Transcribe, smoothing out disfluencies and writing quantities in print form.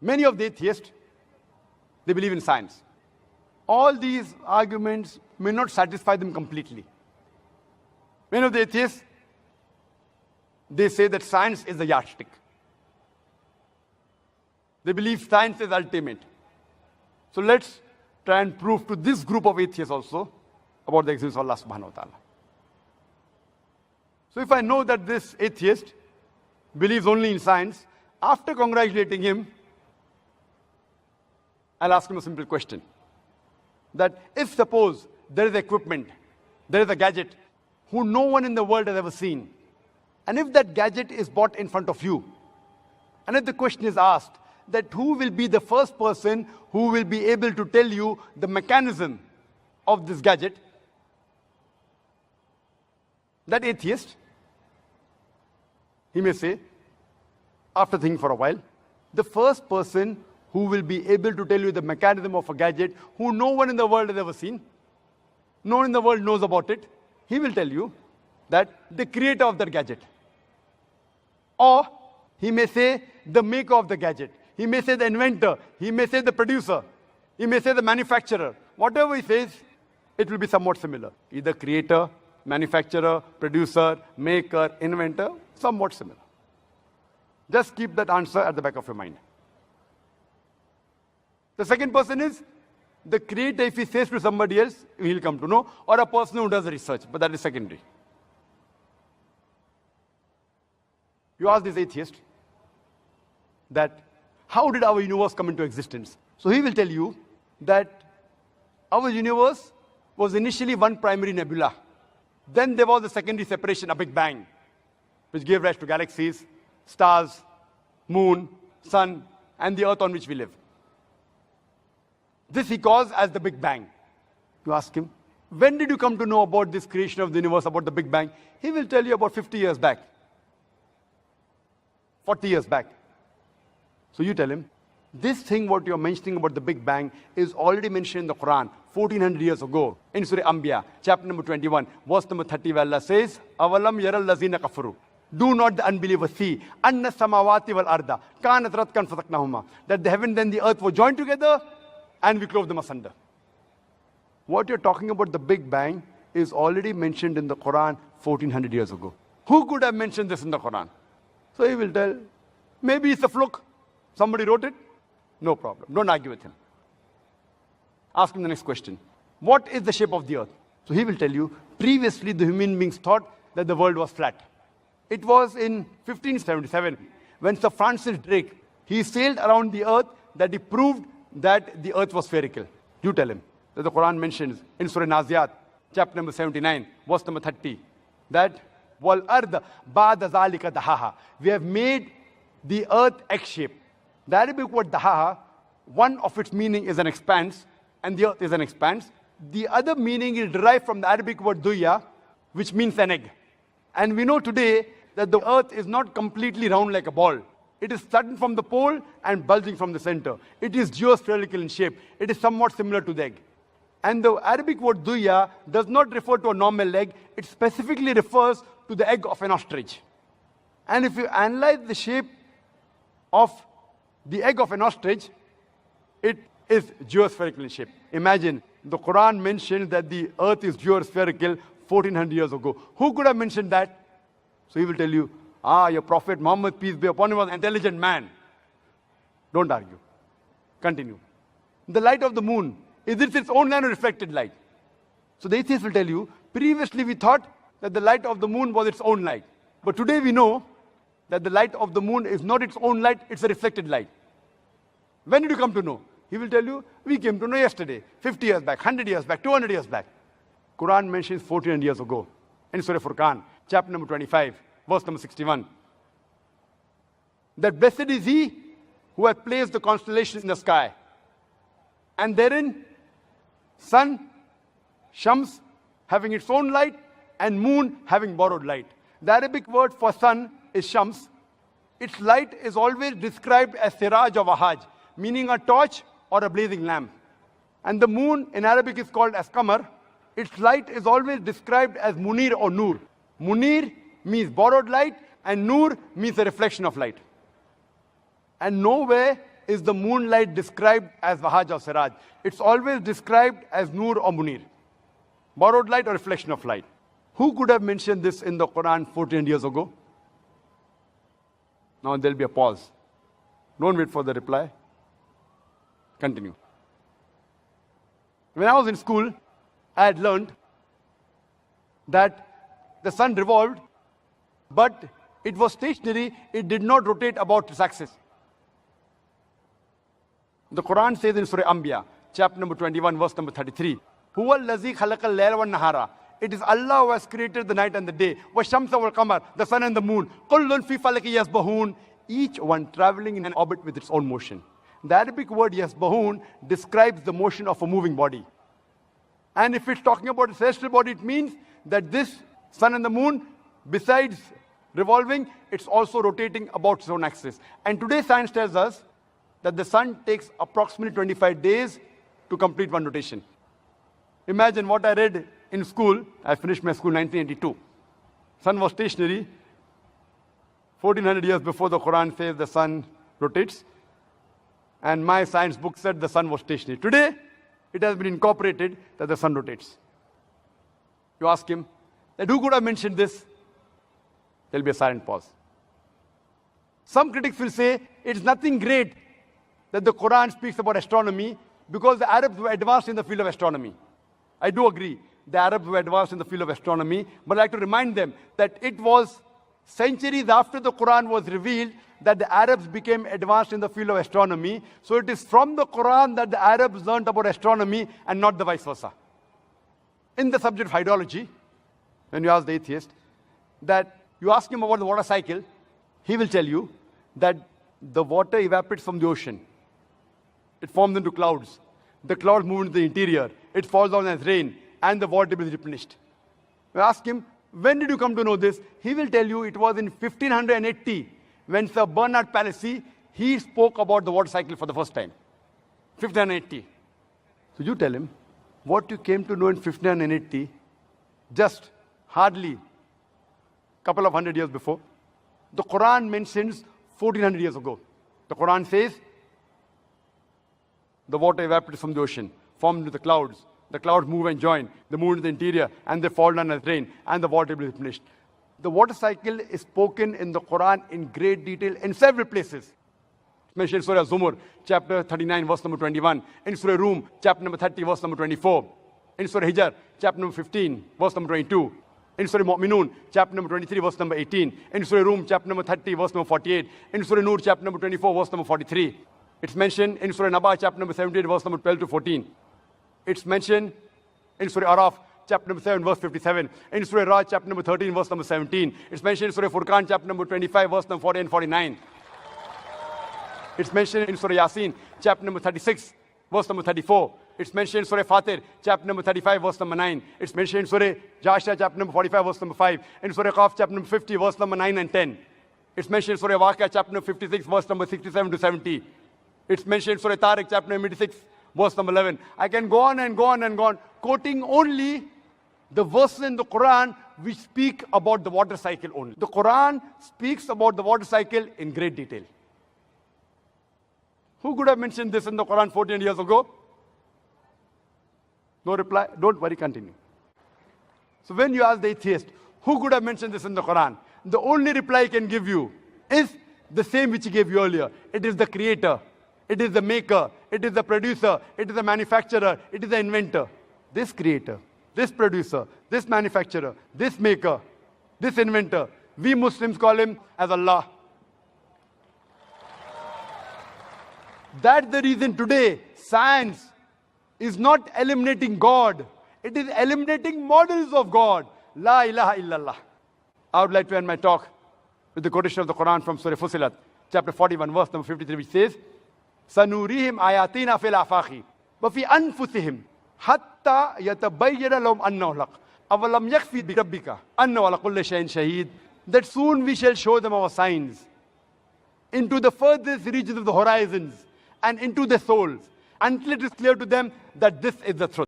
Many of the atheists, they believe in science. All these arguments may not satisfy them completely. Many of the atheists, they say that science is a yardstick. They believe science is ultimate. So let's try and prove to this group of atheists also about the existence of Allah Subhanahu wa Ta'ala. So if I know that this atheist believes only in science, after congratulating him, I'll ask him a simple question. That if suppose there is equipment, there is a gadget who no one in the world has ever seen, and if that gadget is bought in front of you, and if the question is asked that who will be the first person who will be able to tell you the mechanism of this gadget, that atheist, he may say, after thinking for a while, the first person who will be able to tell you the mechanism of a gadget who no one in the world has ever seen, no one in the world knows about it, he will tell you that the creator of that gadget. Or he may say the maker of the gadget. He may say the inventor. He may say the producer. He may say the manufacturer. Whatever he says, it will be somewhat similar. Either creator, manufacturer, producer, maker, inventor, somewhat similar. Just keep that answer at the back of your mind. The second person is the creator. If he says to somebody else, he'll come to know, or a person who does research, but that is secondary. You ask this atheist that how did our universe come into existence? So he will tell you that our universe was initially one primary nebula. Then there was a secondary separation, a Big Bang, which gave rise to galaxies, stars, moon, sun, and the earth on which we live. This he calls as the Big Bang. You ask him, when did you come to know about this creation of the universe, about the Big Bang? He will tell you about 50 years back, 40 years back. So you tell him, this thing what you're mentioning about the Big Bang is already mentioned in the Quran 1400 years ago in Surah Anbiya, chapter number 21, verse number 30, where Allah says, Avalam yaral lazina kafaru. Do not the unbelievers see anna samawati wal arda kanat ratkan fasaknahuma, that the heaven and the earth were joined together and we clove them asunder. What you're talking about the Big Bang is already mentioned in the Quran 1400 years ago. Who could have mentioned this in the Quran? So he will tell, maybe it's a fluke. Somebody wrote it. No problem. Don't argue with him. Ask him the next question. What is the shape of the earth? So he will tell you, previously the human beings thought that the world was flat. It was in 1577 when Sir Francis Drake, he sailed around the earth that he proved that the earth was spherical. You tell him that the Quran mentions in Surah Naziyat, chapter number 79, verse number 30, that wal ard ba'da zalika dahaha. We have made the earth egg-shaped. The Arabic word dahaha, one of its meaning is an expanse, and the earth is an expanse. The other meaning is derived from the Arabic word duya, which means an egg. And we know today that the earth is not completely round like a ball. It is flattened from the pole and bulging from the center. It is geospherical in shape. It is somewhat similar to the egg. And the Arabic word duya does not refer to a normal egg. It specifically refers to the egg of an ostrich. And if you analyze the shape of the egg of an ostrich, it is geospherical in shape. Imagine, the Quran mentions that the earth is geospherical 1400 years ago. Who could have mentioned that? So he will tell you, your Prophet Muhammad, peace be upon him, was an intelligent man. Don't argue. Continue. The light of the moon, is it its own light or reflected light? So the atheist will tell you, previously we thought that the light of the moon was its own light. But today we know that the light of the moon is not its own light, it's a reflected light. When did you come to know? He will tell you, we came to know yesterday, 50 years back, 100 years back, 200 years back. Quran mentions 1400 years ago in Surah Furqan, chapter number 25, verse number 61. That blessed is he who hath placed the constellations in the sky, and therein sun, Shams, having its own light, and moon having borrowed light. The Arabic word for sun is Shams. Its light is always described as siraj or wahaj, meaning a torch or a blazing lamp. And the moon in Arabic is called as qamar. Its light is always described as munir or nur. Munir means borrowed light, and nur means a reflection of light. And nowhere is the moonlight described as Wahaj or Siraj. It's always described as Noor or Munir. Borrowed light or reflection of light. Who could have mentioned this in the Quran 14 years ago? Now there'll be a pause. Don't wait for the reply. Continue. When I was in school, I had learned that the sun revolved, but it was stationary, it did not rotate about its axis. The Quran says in Surah Anbiya, chapter number 21, verse number 33, Huwa allazi khalaqal layla wan nahara. It is Allah who has created the night and the day. Washamsa wal qamar, the sun and the moon. Kullun fi falaki yasbahun. Each one traveling in an orbit with its own motion. The Arabic word yasbahun describes the motion of a moving body. And if it's talking about a celestial body, it means that this sun and the moon, besides revolving, it's also rotating about its own axis. And today science tells us that the sun takes approximately 25 days to complete one rotation. Imagine what I read in school. I finished my school in 1982. Sun was stationary. 1400 years before the Quran says the sun rotates. And my science book said the sun was stationary. Today, it has been incorporated that the sun rotates. You ask him, that who could have mentioned this? There'll be a silent pause. Some critics will say it's nothing great that the Quran speaks about astronomy because the Arabs were advanced in the field of astronomy. I do agree, the Arabs were advanced in the field of astronomy, but I'd like to remind them that it was centuries after the Quran was revealed that the Arabs became advanced in the field of astronomy. So it is from the Quran that the Arabs learned about astronomy and not the vice versa. In the subject of hydrology, when you ask the atheist, that you ask him about the water cycle, he will tell you that the water evaporates from the ocean. It forms into clouds. The clouds move into the interior. It falls down as rain, and the water table is replenished. You ask him, when did you come to know this? He will tell you it was in 1580 when Sir Bernard Palissy, he spoke about the water cycle for the first time. 1580. So you tell him, what you came to know in 1580, just hardly a couple of hundred years before, the Quran mentions 1400 years ago. The Quran says, the water evaporates from the ocean, formed into the clouds. The clouds move and join. They move into the interior, and they fall down as rain, and the water table is replenished. The water cycle is spoken in the Quran in great detail in several places. It's mentioned in Surah Zumur, chapter 39, verse number 21. In Surah Rum, chapter number 30, verse number 24. In Surah Hijr, chapter number 15, verse number 22. In Surah Mu'minun, chapter number 23, verse number 18. In Surah Rum, chapter number 30, verse number 48. In Surah Nur, chapter number 24, verse number 43. It's mentioned in Surah Naba, chapter number 78, verse number 12 to 14. It's mentioned in Surah Araf, chapter number 7, verse 57. In Surah Raj, chapter number 13, verse number 17. It's mentioned in Surah Furqan, chapter number 25, verse number 40 and 49. It's mentioned in Surah Yasin, chapter number 36, verse number 34. It's mentioned in Surah Fatir, chapter number 35, verse number 9. It's mentioned in Surah Jasha, chapter number 45, verse number 5. In Surah Qaf, chapter number 50, verse number 9 and 10. It's mentioned in Surah Waqia, chapter number 56, verse number 67 to 70. It's mentioned in Surah Tariq, chapter number 86, verse number 11. I can go on and go on and go on, quoting only the verses in the Quran which speak about the water cycle only. The Quran speaks about the water cycle in great detail. Who could have mentioned this in the Quran 14 years ago? No reply? Don't worry, continue. So when you ask the atheist, who could have mentioned this in the Quran? The only reply he can give you is the same which he gave you earlier. It is the creator. It is the maker. It is the producer. It is the manufacturer. It is the inventor. This creator, this producer, this manufacturer, this maker, this inventor, we Muslims call him as Allah. That's the reason today science is not eliminating God. It is eliminating models of God. La ilaha illallah. I would like to end my talk with the quotation of the Quran from Surah Fussilat, chapter 41, verse number 53, which says, سَنُورِيهِمْ آيَاتِنَا فِي الْآفَاقِ وَفِي أَنفُسِهِمْ حَتَّى يَتَبَيَّنَ لَهُمْ أَنَّهُ الْحَقُّ أَوَلَمْ يَكْفِ بِرَبِّكَ أَنَّهُ عَلَى كُلِّ شَيْءٍ شَهِيدٌ. That soon we shall show them our signs into the furthest reaches of the horizons and into their souls, until it is clear to them that this is the truth.